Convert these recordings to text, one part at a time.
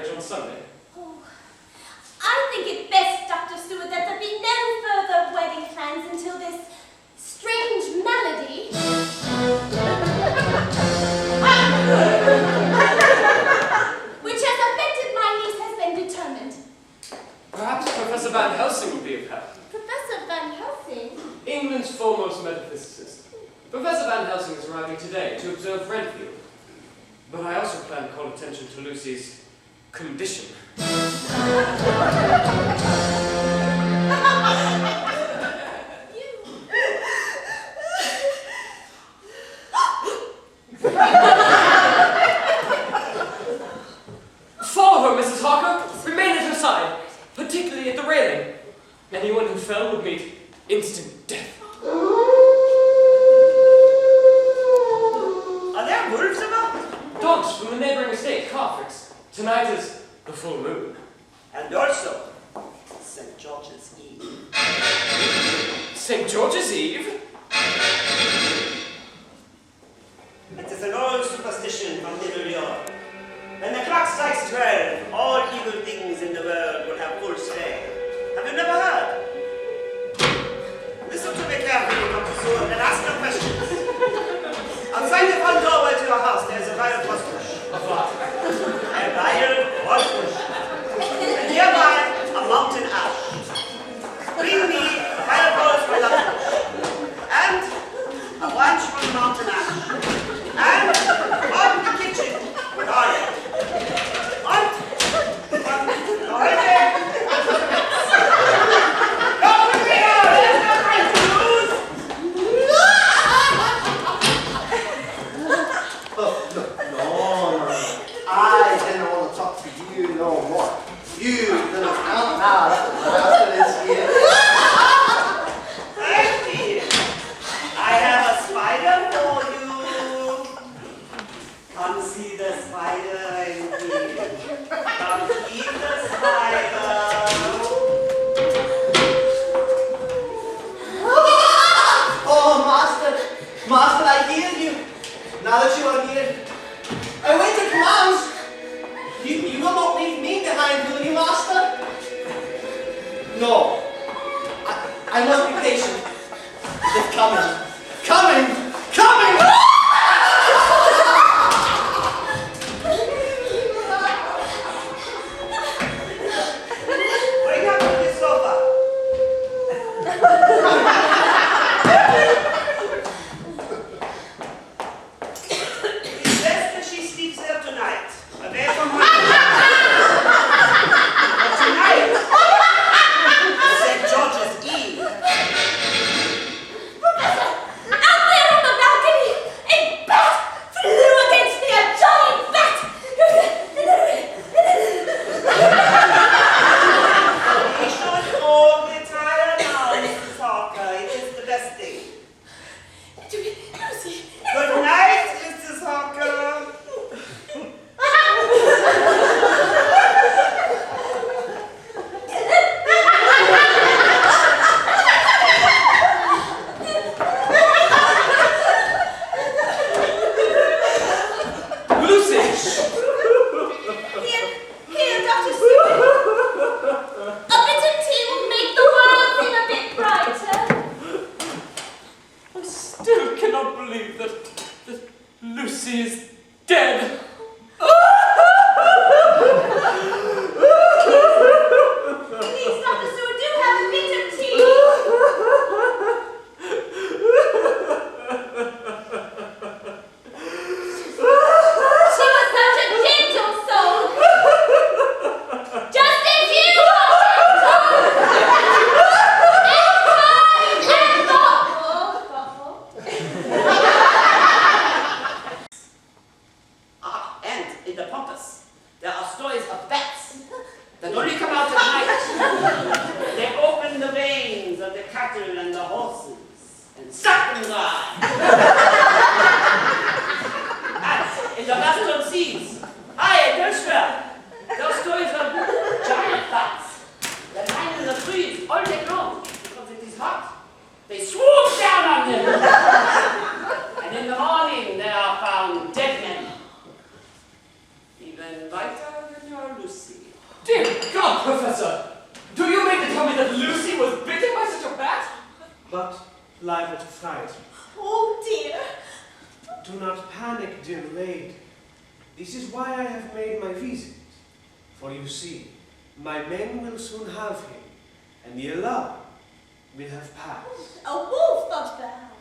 marriage on Sunday? Oh, I think it best, Dr. Stewart, that there be no further wedding plans until this strange malady which has affected my niece has been determined. Perhaps Professor Van Helsing would be of help. Professor Van Helsing? England's foremost metaphysicist. Professor Van Helsing is arriving today to observe Renfield. But I also plan to call attention to Lucy's condition. Follow her, Mrs. Harker. Remain at her side, particularly at the railing. Anyone who fell would meet instant death. Are there wolves about? Dogs from the neighboring estate, Carfax. Tonight is the full moon. And also, St. George's Eve. St. George's Eve? It is an old superstition from Middle Europe. When the clock strikes 12, all evil things in the world will have full sway. Have you never heard? Listen to me carefully, Dr. Seward, and ask no questions. Outside the front doorway to your house, there is a violet rosebush. A what? A violet rosebush. And nearby, a mountain ash. Bring me violet rose from that bush. And a branch from the mountain ash. And from the kitchen, garlic. And from the garlic. Go with me now! There's no time to lose! No. I didn't want to talk to you no more. You little out now after this year. Thank you. I have a spider for you. Come see the spider in here. Come eat the spider. Oh, Master, I hear you. Now that you are here, I waited commands. You will not leave me behind, will you, Master? No. I must be patient. It's coming. Coming! Bring up to the sofa. It's best that she sleeps there tonight, away from her. But tonight, St. George's Eve. Professor, out there on the balcony, a bat flew against me, a giant bat! We should all retire now, Mrs. Harker. It is the best thing. Lucy! Good night, Mrs. Harker. Lucy! Here, Dr. Stewart. A bit of tea will make the world seem a bit brighter. I still cannot believe that Lucy is dead. Please, Dr. Stewart, do have a bit of tea. She was such a gentle soul. Just as you are gentle. And thoughtful. And in the pampas, there are stories of bats that only come out at night. They open the veins of the cattle and the horses and suck them dry. And in the Western seas, and elsewhere, there are stories of giant bats that hide in the trees all day long because it is hot. They swoop down on them. And in the morning, they are found dead men. Even lighter than your Lucy. not, Professor! Do you mean to tell me that Lucy was bitten by such a bat? But liable to fright. Oh dear. Do not panic, dear lady. This is why I have made my visit. For you see, my men will soon have him, and the alarm will have passed. A wolf, Dr. Howe.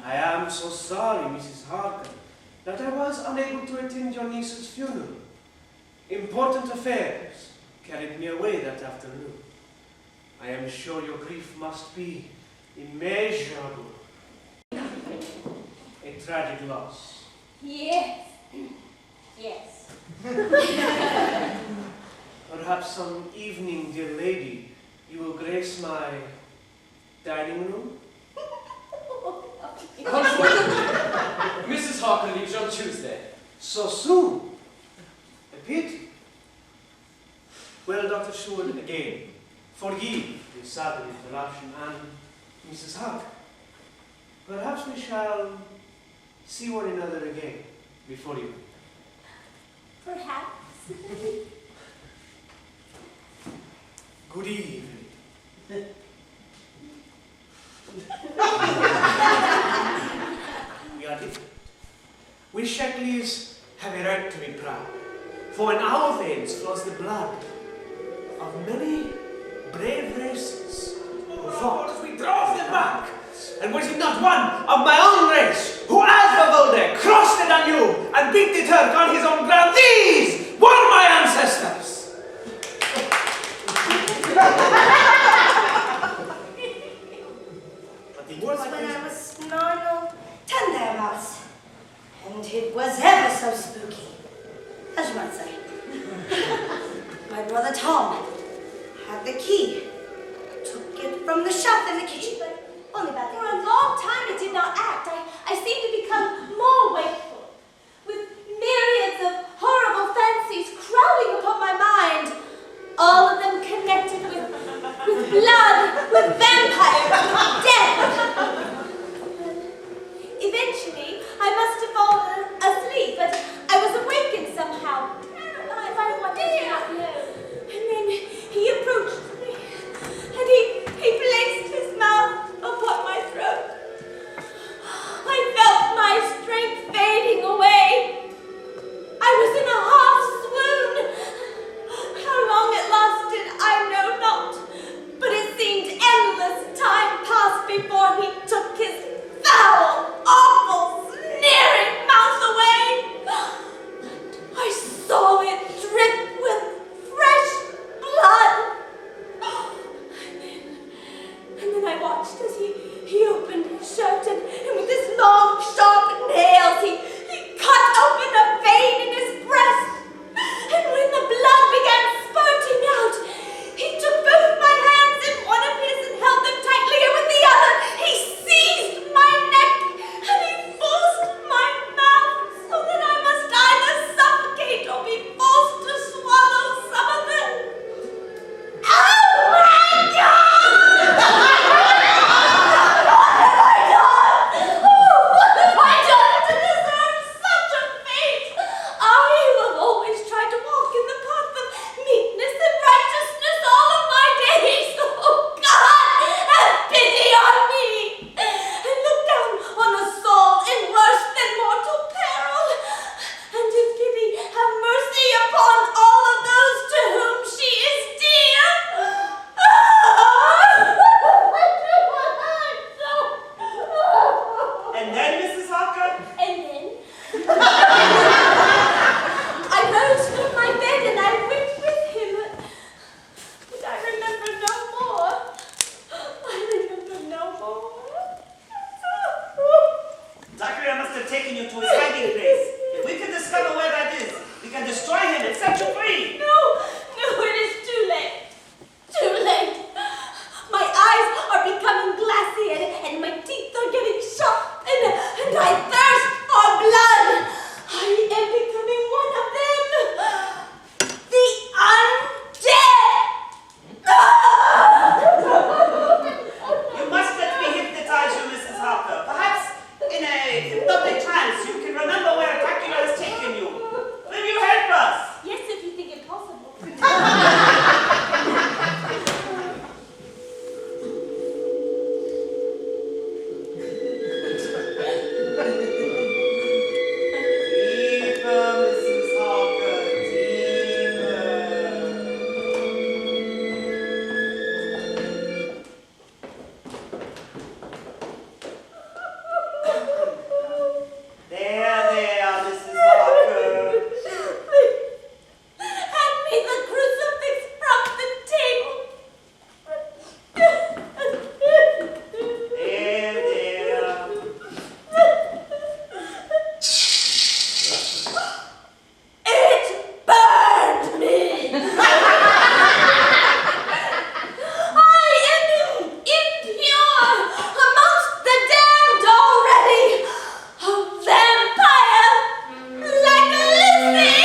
I am so sorry, Mrs. Harker, that I was unable to attend your niece's funeral. Important affairs carried me away that afternoon. I am sure your grief must be immeasurable. A tragic loss. Yes. Yes. Perhaps some evening, dear lady, you will grace my dining room? Unfortunately, Mrs. Harker leaves on Tuesday. So soon? A pity. Well, Dr. Seward, again, forgive the sudden interruption, and Mrs. Harker, perhaps we shall see one another again before you. Perhaps. Good evening. We are different. We Shackley's have a right to be proud, for in our veins flows the blood of many brave races who fought as we drove them back. And was it not one of my own race who, as Volde, crossed the Danube and beat the Turk on his own ground? These were my ancestors! But It was when I was 9 or 10 thereabouts, and it was ever so spooky, as you might say. My brother Tom had the key, took it from the shelf in the kitchen, but only about For a long time it did not act. I seemed to become more wakeful, with myriads of horrible fancies crowding upon my mind, all of them connected with blood, with vampires, with death. Eventually, I must have fallen asleep, but I was awakened somehow. By what I did not know. And then he approached me, and he placed his mouth upon my throat. I felt my strength fade It burned me. I am impure amongst the damned already. A vampire like Lucy.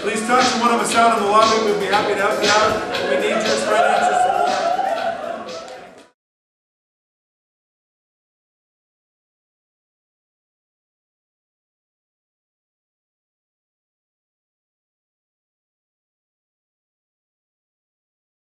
Please talk to one of us out in the lobby. We'd be happy to help you out. We need